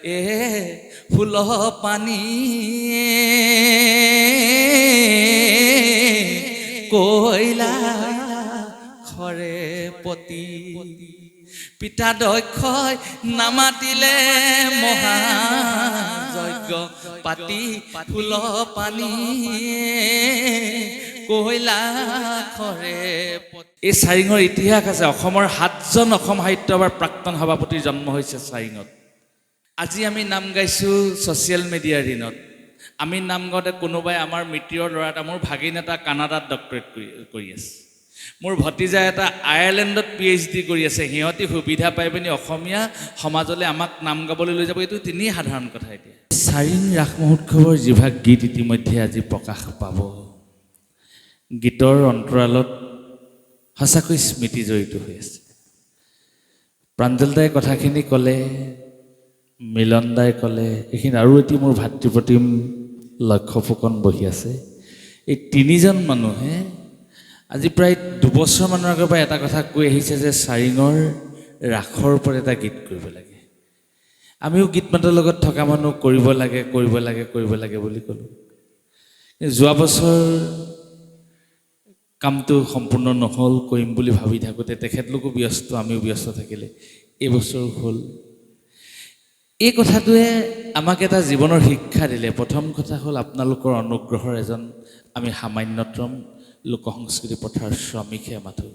এ ফুল পানী কইলা খৰে পতি পিতা দক্ষই নামাতিলে মহাযজ্ঞ পাতি ফুল পানী কইলা খৰে পতি। এই চাৰিঙৰ ইতিহাস আছে। অসমৰ 7জন অসম সাহিত্য সভাৰ প্ৰাক্তন সভাপতিৰ জন্ম হৈছে চাৰিঙত। আজি আমি নাম গাইছোঁ ছ'চিয়েল মিডিয়াৰ দিনত। আমি নাম গাওঁতে কোনোবাই আমাৰ মিত্ৰৰ ল'ৰা এটা, মোৰ ভাগিন এটা কানাডাত ডক্টৰেট কৰি আছে, মোৰ ভতিজা এটা আয়াৰলেণ্ডত PhD কৰি আছে। সিহঁতি সুবিধা পাই পিনি অসমীয়া সমাজলৈ আমাক নাম গাবলৈ লৈ যাব, এইটো তিনি সাধাৰণ কথা। এতিয়া চাৰিং ৰাস মহোৎসৱৰ যিভাগ গীত ইতিমধ্যে আজি প্ৰকাশ পাব, গীতৰ অন্তৰালত সঁচাকৈ স্মৃতি জড়িত হৈ আছে। প্ৰাঞ্জল দাই কথাখিনি ক'লে, মিলন দাই ক'লে, এইখিনি আৰু এটি মোৰ ভাতৃপ্ৰতিম লক্ষ্য ফুকন বহি আছে। এই তিনিজন মানুহে আজি প্ৰায় 2 বছৰমানৰ আগৰ পৰা এটা কথা কৈ আহিছে যে চাৰিঙৰ ৰাসৰ ওপৰত এটা গীত কৰিব লাগে। আমিও গীত মাতৰ লগত থকা মানুহ কৰিব লাগে বুলি ক'লোঁ। যোৱা বছৰ কামটো সম্পূৰ্ণ নহ'ল, কৰিম বুলি ভাবি থাকোঁতে তেখেতলোকো ব্যস্ত, আমিও ব্যস্ত থাকিলে এইবছৰ হ'ল। এই কথাটোৱে আমাক এটা জীৱনৰ শিক্ষা দিলে। প্ৰথম কথা হ'ল আপোনালোকৰ অনুগ্ৰহৰ এজন আমি সামান্যতম লোক সংস্কৃতি পথাৰ শ্ৰমিকহে মাথো।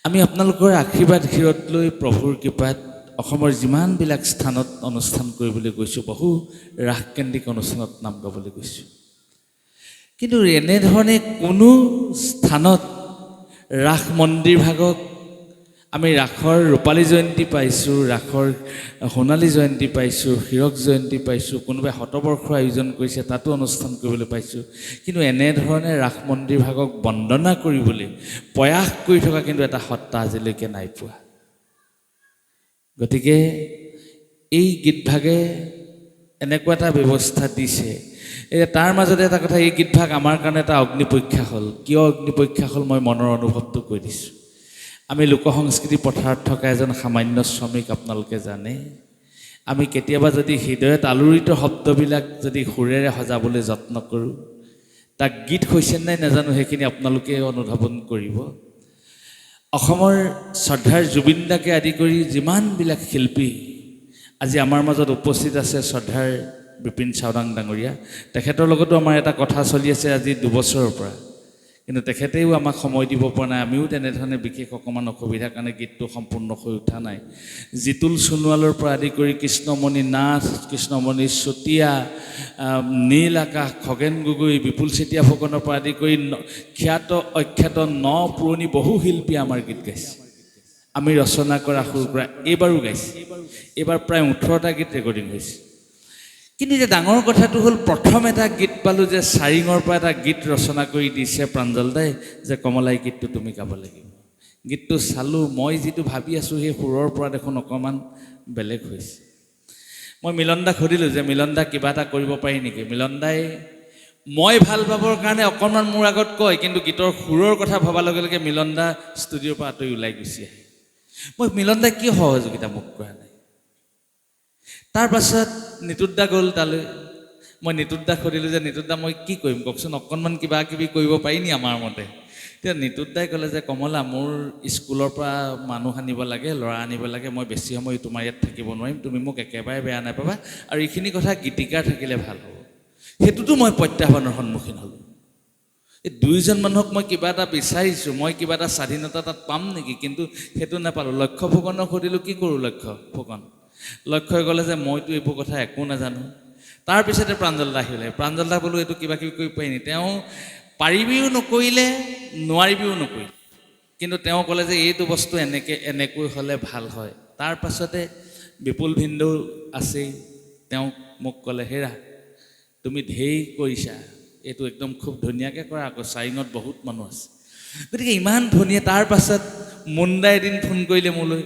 আমি আপোনালোকৰ আশীৰ্বাদ ক্ষীৰত লৈ প্ৰভুৰ কৃপাত অসমৰ যিমানবিলাক স্থানত অনুষ্ঠান কৰিবলৈ গৈছোঁ, বহু ৰাসকেন্দ্ৰিক অনুষ্ঠানত নাম গাবলৈ গৈছোঁ, কিন্তু এনেধৰণে কোনো স্থানত ৰাস মন্দিৰ ভাগক আমি ৰাসৰ ৰূপালী জয়ন্তী পাইছোঁ, ৰাসৰ সোণালী জয়ন্তী পাইছোঁ, হীৰক জয়ন্তী পাইছোঁ, কোনোবাই শতবৰ্ষৰ আয়োজন কৰিছে তাতো অনুষ্ঠান কৰিবলৈ পাইছোঁ, কিন্তু এনেধৰণে ৰাস মন্দিৰ ভাগক বন্দনা কৰিবলৈ প্ৰয়াস কৰি থকা কিন্তু এটা সত্তা আজিলৈকে নাই পোৱা। গতিকে এই গীতভাগে এনেকুৱা এটা ব্যৱস্থা দিছে। তাৰ মাজতে এটা কথা, এই গীতভাগ আমাৰ কাৰণে এটা অগ্নি পৰীক্ষা হ'ল। কিয় অগ্নি পৰীক্ষা হ'ল মই মনৰ অনুভৱটো কৈ দিছোঁ। আমি লোক সংস্কৃতি পথাৰত থকা এজন সামান্য শ্ৰমিক, আপোনালোকে জানে। আমি কেতিয়াবা যদি হৃদয়ত আলোড়িত শব্দবিলাক যদি সুৰেৰে সজাবলৈ যত্ন কৰোঁ, তাক গীত হৈছে নাই নাজানো, সেইখিনি আপোনালোকে অনুধাৱন কৰিব। অসমৰ শ্ৰদ্ধাৰ জুবিন দাকে আদি কৰি যিমানবিলাক শিল্পী আজি আমাৰ মাজত উপস্থিত আছে, শ্ৰদ্ধাৰ বিপিন চাওডাং ডাঙৰীয়া, তেখেতৰ লগতো আমাৰ এটা কথা চলি আছে আজি 2 বছৰৰ পৰা, কিন্তু তেখেতেও আমাক সময় দিব পৰা নাই। আমিও তেনেধৰণে বিশেষ অকণমান অসুবিধাৰ কাৰণে গীতটো সম্পূৰ্ণ হৈ উঠা নাই। জিতুল সোণোৱালৰ পৰা আদি কৰি কৃষ্ণমণি নাথ, কৃষ্ণমণি চুতীয়া, নীল আকাশ, খগেন গগৈ, বিপুল চেতিয়া ফুকনৰ পৰা আদি কৰি খ্যাত অখ্যাত পুৰণি বহু শিল্পী আমাৰ গীত গাইছে। আমি ৰচনা কৰা সুৰ কৰা এইবাৰো গাইছে। এইবাৰ প্ৰায় 18টা গীত ৰেকৰ্ডিং হৈছে। কিন্তু এতিয়া ডাঙৰ কথাটো হ'ল, প্ৰথম এটা গীত পালোঁ যে চাৰিঙৰ পৰা এটা গীত ৰচনা কৰি দিছে প্ৰাঞ্জল দাই, যে কমলাই গীতটো তুমি গাব লাগিব। গীতটো চালোঁ, মই যিটো ভাবি আছোঁ সেই সুৰৰ পৰা দেখোন অকণমান বেলেগ হৈছে। মই মিলন দাক সুধিলোঁ যে মিলন দা কিবা এটা কৰিব পাৰি নেকি? মিলন দাই মই ভাল পাবৰ কাৰণে অকণমান মোৰ আগত কয়, কিন্তু গীতৰ সুৰৰ কথা ভবাৰ লগে লগে মিলন দা ষ্টুডিঅ'ৰ পৰা আঁতৰি ওলাই গুচি আহে। মই মিলন দাই কি সহযোগিতা মোক কৰা নাই। তাৰ পাছত নিতুত দা গ'ল তালৈ। মই নিতুত দাক সুধিলোঁ যে নিতুত দা মই কি কৰিম কওকচোন, অকণমান কিবা কিবি কৰিব পাৰি নি আমাৰ মতে? তেতিয়া নিতুত দাই ক'লে যে কমলা, মোৰ স্কুলৰ পৰা মানুহ আনিব লাগে, ল'ৰা আনিব লাগে, মই বেছি সময় তোমাৰ ইয়াত থাকিব নোৱাৰিম, তুমি মোক একেবাৰে বেয়া নাপাবা, আৰু এইখিনি কথা গীতিকাৰ থাকিলে ভাল হ'ব। সেইটোতো মই প্ৰত্যাহ্বানৰ সন্মুখীন হ'লোঁ। এই 2জন মানুহক মই কিবা এটা বিচাৰিছোঁ, মই কিবা এটা স্বাধীনতা তাত পাম নেকি, কিন্তু সেইটো নাপালোঁ। লক্ষ্য ফুকনক সুধিলোঁ কি কৰোঁ লক্ষ্য ফুকন? লক্ষ্যই ক'লে যে মইতো এইবোৰ কথা একো নাজানো। তাৰপিছতে প্ৰাঞ্জল দা আহিলে। প্ৰাঞ্জল দা বোলো এইটো কিবা কিবি কৰিব পাৰি নি? তেওঁ পাৰিবিও নকৰিলে, নোৱাৰিবিও নকৰিলে, কিন্তু তেওঁ ক'লে যে এইটো বস্তু এনেকৈ হ'লে ভাল হয়। তাৰ পাছতে বিপুল ভিন্দৌ আছেই, তেওঁ মোক ক'লে হেৰা তুমি ঢেৰ কৰিছা, এইটো একদম খুব ধুনীয়াকৈ কৰা, আকৌ চাৰিঙত বহুত মানুহ আছে। গতিকে ইমান ধুনীয়া। তাৰ পাছত মুণ্ডাই এদিন ফোন কৰিলে মোলৈ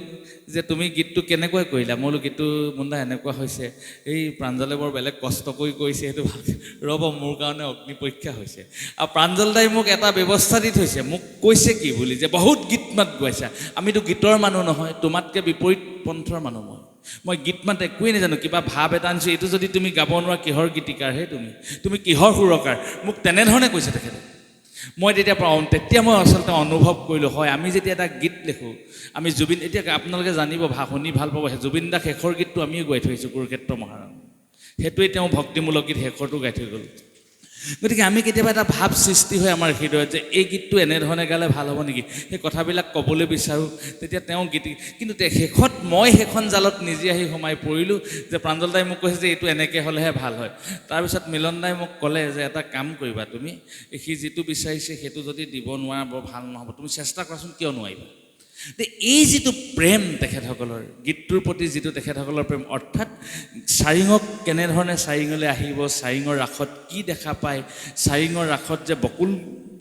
যে তুমি গীতটো কেনেকৈ কৰিলা? মই বোলো গীতটো মুণ্ডা এনেকুৱা হৈছে, এই প্ৰাঞ্জলে বৰ বেলেগ কষ্ট কৰি কৰিছে, সেইটো ভালকৈ ৰ'ব, মোৰ কাৰণে অগ্নি পৰীক্ষা হৈছে। আৰু প্ৰাঞ্জল দাই মোক এটা ব্যৱস্থা দি থৈছে, মোক কৈছে কি বুলি, যে বহুত গীত মাত গাইছা, আমিতো গীতৰ মানুহ নহয়, তোমাতকৈ বিপৰীত পন্থৰ মানুহ মই, মই গীত মাত একোৱেই নাজানো কিবা ভাৱ এটা আনিছোঁ এইটো যদি তুমি গাব নোৱাৰা কিহৰ গীতিকাৰহে তুমি কিহৰ সুৰকাৰ মোক তেনেধৰণে কৈছে তেখেতে মই তেতিয়া মই আচলতে অনুভৱ কৰিলোঁ হয় আমি যেতিয়া এটা গীত লিখোঁ আমি জুবিন এতিয়া আপোনালোকে জানিব শুনি ভাল পাব জুবিন দাৰ শেষৰ গীতটো আমিয়ে গাই থৈছোঁ কুৰুক্ষেত্ৰ মহাৰণ সেইটোৱে তেওঁ ভক্তিমূলক গীত শেষৰটো গাই থৈ গ'ল গতিকে আমি কেতিয়াবা এটা ভাৱ সৃষ্টি হয় আমাৰ হৃদয়ত যে এই গীতটো এনেধৰণে গালে ভাল হ'ব নেকি সেই কথাবিলাক ক'বলৈ বিচাৰোঁ তেতিয়া তেওঁ গীত কিন্তু শেষত মই সেইখন জালত নিজে আহি সোমাই পৰিলোঁ যে প্ৰাঞ্জল দাই মোক কৈছে যে এইটো এনেকৈ হ'লেহে ভাল হয় তাৰপিছত মিলন দাই মোক ক'লে যে এটা কাম কৰিবা তুমি সি যিটো বিচাৰিছে সেইটো যদি দিব নোৱাৰা বৰ ভাল নহ'ব তুমি চেষ্টা কৰাচোন কিয় নোৱাৰিবা এই যিটো প্ৰেম তেখেতসকলৰ গীতটোৰ প্ৰতি যিটো তেখেতসকলৰ প্ৰেম অৰ্থাৎ চাৰিঙক কেনেধৰণে চাৰিঙলৈ আহিব চাৰিঙৰ ৰাসত কি দেখা পায় চাৰিঙৰ ৰাসত যে বকুল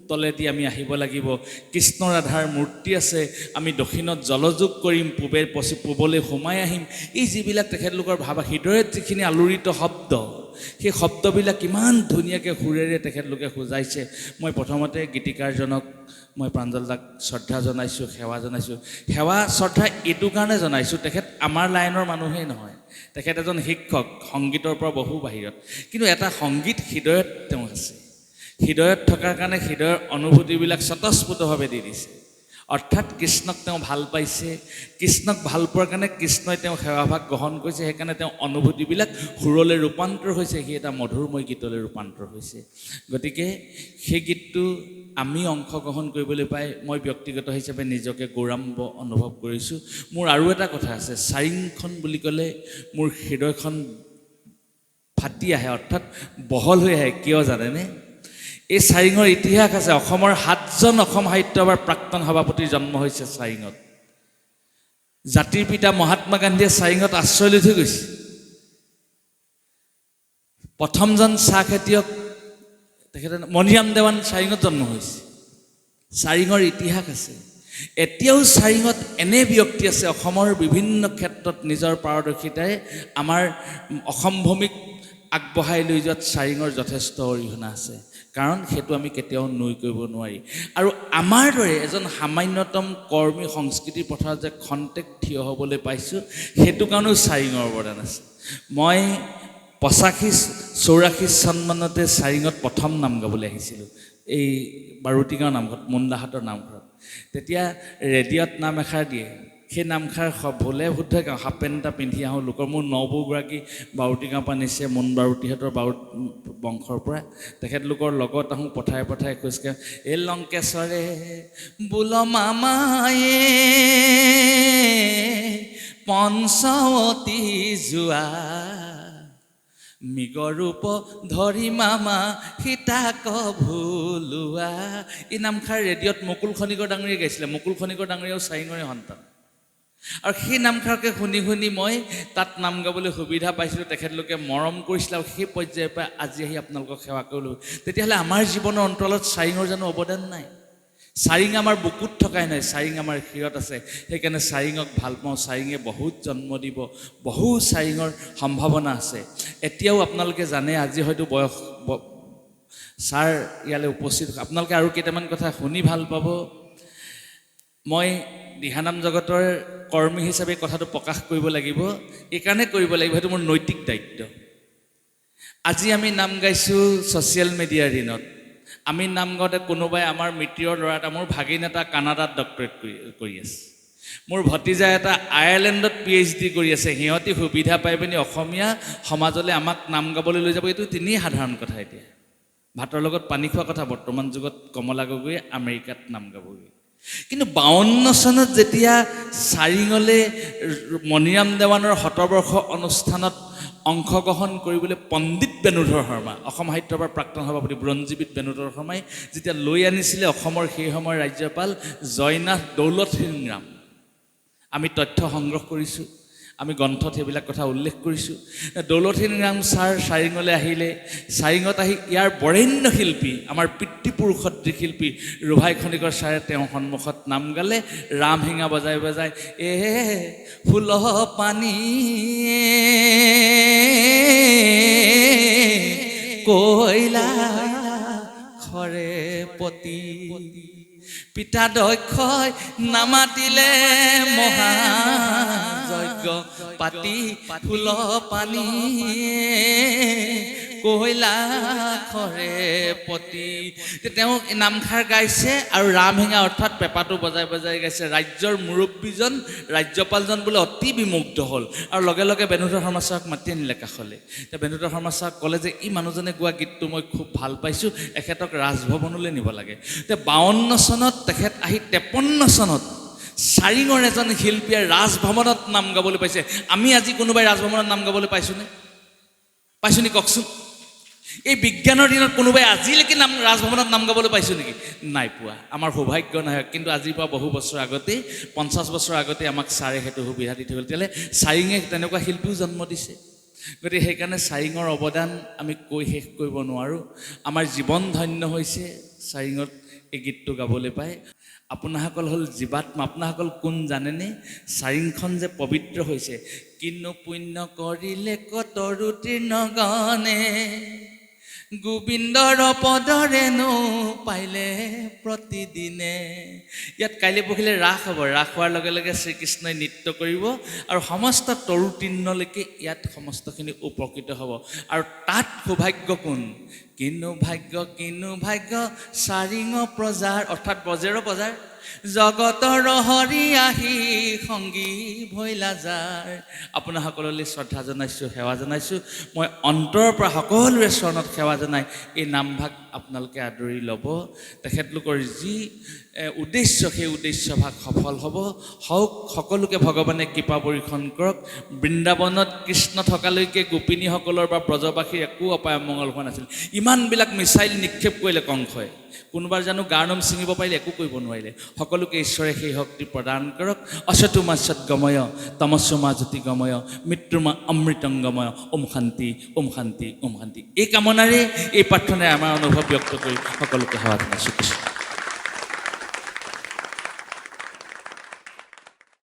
তলেদি আমি আহিব লাগিব কৃষ্ণ ৰাধাৰ মূৰ্তি আছে আমি দক্ষিণত জলযোগ কৰিম পূবলৈ সোমাই আহিম এই যিবিলাক তেখেতলোকৰ ভাবা হৃদয়ত যিখিনি আলোড়িত শব্দ সেই শব্দবিলাক কিমান ধুনীয়াকৈ সুৰেৰে তেখেতলোকে সজাইছে মই প্ৰথমতে গীতিকাৰজনক মই প্ৰাঞ্জল দাক শ্ৰদ্ধা জনাইছোঁ সেৱা জনাইছোঁ সেৱা শ্ৰদ্ধা এইটো কাৰণে জনাইছোঁ তেখেত আমাৰ লাইনৰ মানুহেই নহয় তেখেত এজন শিক্ষক সংগীতৰ পৰা বহু বাহিৰত কিন্তু এটা সংগীত হৃদয়ত তেওঁ আছে হৃদয়ত থকাৰ কাৰণে হৃদয়ৰ অনুভূতিবিলাক স্বতঃস্ফূৰ্তভাৱে দি দিছে অৰ্থাৎ কৃষ্ণক তেওঁ ভাল পাইছে কৃষ্ণক ভাল পোৱাৰ কাৰণে কৃষ্ণই তেওঁ সেৱাভাগ গ্ৰহণ কৰিছে সেইকাৰণে তেওঁ অনুভূতিবিলাক সুৰলৈ ৰূপান্তৰ হৈছে সি এটা মধুৰময় গীতলৈ ৰূপান্তৰ হৈছে গতিকে সেই গীতটো আমি অংশগ্ৰহণ কৰিবলৈ পাই মই ব্যক্তিগত হিচাপে নিজকে গৌৰৱান্বিত অনুভৱ কৰিছোঁ মোৰ আৰু এটা কথা আছে চাৰিংখন বুলি ক'লে মোৰ হৃদয়খন ফাটি আহে অৰ্থাৎ বহল হৈ আহে কিয় জানেনে এই চাৰিঙৰ ইতিহাস আছে অসমৰ 7জন অসম সাহিত্য সভাৰ প্ৰাক্তন সভাপতিৰ জন্ম হৈছে চাৰিঙত জাতিৰ পিতা মহাত্মা গান্ধীয়ে চাৰিঙত আশ্ৰয় লৈ থৈ গৈছে প্ৰথমজন চাহ খেতিয়ক তেখেতে মণিৰাম দেৱান চাৰিঙত জন্ম হৈছে চাৰিঙৰ ইতিহাস আছে এতিয়াও চাৰিঙত এনে ব্যক্তি আছে অসমৰ বিভিন্ন ক্ষেত্ৰত নিজৰ পাৰদৰ্শিতাৰে আমাৰ অসম ভূমিক আগবঢ়াই লৈ যোৱাত চাৰিঙৰ যথেষ্ট অৰিহণা আছে কাৰণ সেইটো আমি কেতিয়াও নুই কৰিব নোৱাৰি আৰু আমাৰ দৰে এজন সামান্যতম কৰ্মী সংস্কৃতিৰ পথাৰত যে খন্তেক থিয় হ'বলৈ পাইছোঁ সেইটো কাৰণেও চাৰিঙৰ অৱদান আছে মই 85-84 চনমানতে চাৰিঙত প্ৰথম নাম গাবলৈ আহিছিলোঁ এই বাৰুতিগাঁও নামঘৰত মুণ্ডাহাটৰ নামঘৰত তেতিয়া ৰেডিঅ'ত নাম এষাৰ দিয়ে সেই নামষাৰ ভুলে শুদ্ধ গাওঁ হাফ পেণ্ট এটা পিন্ধি আহোঁ লোকৰ মোৰ নবৌগৰাকী বাৰুতিগাঁৱৰ পৰা নিছে মুন বাৰুতিহঁতৰ বংশৰ পৰা তেখেতলোকৰ লগত আহোঁ পথাৰে পথাৰে খোজকাঢ়ি এই লংকেশ্বৰে বোল মামায়ে পঞ্চৱতী যোৱা মৃগৰূপ ধৰি মামা সীতাক ভুলোৱা এই নামষাৰ ৰেডিঅ'ত মুকুল খনিকৰ ডাঙৰীয়ে গাইছিলে মুকুল খনিকৰ ডাঙৰীয়াও চাৰিঙৰে সন্তান আৰু সেই নামষাৰকে শুনি শুনি মই তাত নাম গাবলৈ সুবিধা পাইছিলোঁ তেখেতলোকে মৰম কৰিছিলে আৰু সেই পৰ্যায়ৰ পৰা আজি আহি আপোনালোকক সেৱা কৰিলোঁ তেতিয়াহ'লে আমাৰ জীৱনৰ অন্তৰালত চাৰিঙৰ জানো অৱদান নাই চাৰিং আমাৰ বুকুত থকাই নাই চাৰিং আমাৰ শিৰত আছে সেইকাৰণে চাৰিঙক ভাল পাওঁ চাৰিঙে বহুত জন্ম দিব বহু চাৰিঙৰ সম্ভাৱনা আছে এতিয়াও আপোনালোকে জানে আজি হয়তো বয়স ছাৰ ইয়ালৈ উপস্থিত আপোনালোকে আৰু কেইটামান কথা শুনি ভাল পাব মই দিহানাম জগতৰ কৰ্মী হিচাপে কথাটো প্ৰকাশ কৰিব লাগিব এইকাৰণে কৰিব লাগিব সেইটো মোৰ নৈতিক দায়িত্ব আজি আমি নাম গাইছোঁ ছ'চিয়েল মিডিয়াৰ দিনত আমি নাম গাওঁতে কোনোবাই আমাৰ মিত্ৰৰ ল'ৰা এটা মোৰ ভাগিন এটা কানাডাত ডক্টৰেট কৰি আছে মোৰ ভতিজা এটা আয়াৰলেণ্ডত PhD কৰি আছে সিহঁতি সুবিধা পাই পিনি অসমীয়া সমাজলৈ আমাক নাম গাবলৈ লৈ যাব এইটো তিনি সাধাৰণ কথা এতিয়া ভাতৰ লগত পানী খোৱা কথা বৰ্তমান যুগত কমলা গগৈয়ে আমেৰিকাত নাম গাবগৈ কিন্তু 52 চনত যেতিয়া চাৰিঙলৈ মণিৰাম দেৱানৰ শতবৰ্ষ অনুষ্ঠানত অংশগ্ৰহণ কৰিবলৈ পণ্ডিত বেণুধৰ শৰ্মা অসম সাহিত্য সভাৰ প্ৰাক্তন সভাপতি বুৰঞ্জীবিদ বেণুধৰ শৰ্মাই যেতিয়া লৈ আনিছিলে অসমৰ সেই সময়ৰ ৰাজ্যপাল জয়নাথ দৌলত সিংৰাম আমি তথ্য সংগ্ৰহ কৰিছোঁ আমি গ্ৰন্থত সেইবিলাক কথা উল্লেখ কৰিছোঁ দৌলত সিংৰাম ছাৰ চাৰিঙলৈ আহিলে চাৰিঙত আহি ইয়াৰ বৰেণ্য শিল্পী আমাৰ পিতৃপুৰুষদ্ৰী শিল্পী ৰুভাই খনিকৰ ছাৰে তেওঁৰ সন্মুখত নাম গালে ৰাম শিঙা বজাই বজাই ফুল পানী কয়লা খৰে পতি পিতা দক্ষই নামাতিলে মহাযজ্ঞ পাতি ফুল পানী কৈলাসৰে পতি তেওঁ নামষাৰ গাইছে আৰু ৰামহেঙা অৰ্থাৎ পেঁপাটো বজাই বজাই গাইছে ৰাজ্যৰ মুৰব্বীজন ৰাজ্যপালজন বোলে অতি বিমুগ্ধ হ'ল আৰু লগে লগে বেণুধৰ শৰ্মা ছাৰক মাতি আনিলে কাষলৈ এতিয়া বেণুধৰ শৰ্মা ছাৰক ক'লে যে এই মানুহজনে গোৱা গীতটো মই খুব ভাল পাইছোঁ এখেতক ৰাজভৱনলৈ নিব লাগে এতিয়া 52 চনত তেখেত আহি 53 চনত চাৰিঙৰ এজন শিল্পীয়ে ৰাজভৱনত নাম গাবলৈ পাইছে আমি আজি কোনোবাই ৰাজভৱনত নাম গাবলৈ পাইছোঁনে পাইছোঁ নি কওকচোন এই বিজ্ঞানৰ দিনত কোনোবাই আজিলৈকে ৰাজভৱনত নাম গাবলৈ পাইছোঁ নেকি নাই পোৱা আমাৰ সৌভাগ্য নাই কিন্তু আজিৰ পৰা বহু বছৰ আগতেই 50 বছৰ আগতে আমাক ছাৰে সেইটো সুবিধা দি থৈ গ'ল তেতিয়াহ'লে চাৰিঙে তেনেকুৱা শিল্পীও জন্ম দিছে গতিকে সেইকাৰণে চাৰিঙৰ অৱদান আমি কৈ শেষ কৰিব নোৱাৰোঁ আমাৰ জীৱন ধন্য হৈছে চাৰিঙত এই গীতটো গাবলৈ পায় আপোনাসকল হ'ল জীৱাত্মা আপোনাসকল কোন জানেনে চাৰিংখন যে পবিত্ৰ হৈছে কিনো পুণ্য কৰিলে কতৰু তৃণগণে গোবিন্দৰ পদৰেনো পাইলে প্ৰতিদিনে ইয়াত কাইলৈ পৰহিলৈ ৰাস হ'ব ৰাস হোৱাৰ লগে লগে শ্ৰীকৃষ্ণই নৃত্য কৰিব আৰু সমস্ত তৰু তৃণলৈকে ইয়াত সমস্তখিনি উপকৃত হ'ব আৰু তাত সৌভাগ্য কোন কিনো ভাগ্য চাৰিঙ প্ৰজাৰ অৰ্থাৎ বজেৰ বজাৰ জগতৰ হৰি আহি সংগী ভৈলা যাৰ আপোনাসকললৈ শ্ৰদ্ধা জনাইছোঁ সেৱা জনাইছোঁ মই অন্তৰৰ পৰা সকলোৰে চৰণত সেৱা জনাই এই নামভাগ আপোনালোকে আদৰি ল'ব তেখেতলোকৰ যি উদ্দেশ্য সেই উদ্দেশ্যভাগ সফল হ'ব হওক সকলোকে ভগৱানে কৃপা পৰীক্ষণ কৰক বৃন্দাবনত কৃষ্ণ থকালৈকে গোপিনীসকলৰ বা ব্ৰজবাসীৰ একো অপায় মংগল হোৱা নাছিল ইমানবিলাক মিছাইল নিক্ষেপ কৰিলে কংসই কোনোবাৰ জানো গাৰ নোম ছিঙিব পাৰিলে একো কৰিব নোৱাৰিলে সকলোকে ঈশ্বৰে সেই শক্তি প্ৰদান কৰক অসতুমা সৎগময় তমস্যমা জ্যোতিগময় মৃত্যুমা অমৃতংগময় ওম শান্তি ওম শান্তি ওম শান্তি এই কামনাৰে এই প্ৰাৰ্থনাৰে আমাৰ অনুভৱ ব্যক্ত কৰি সকলোকে সেৱা জনাইছোঁ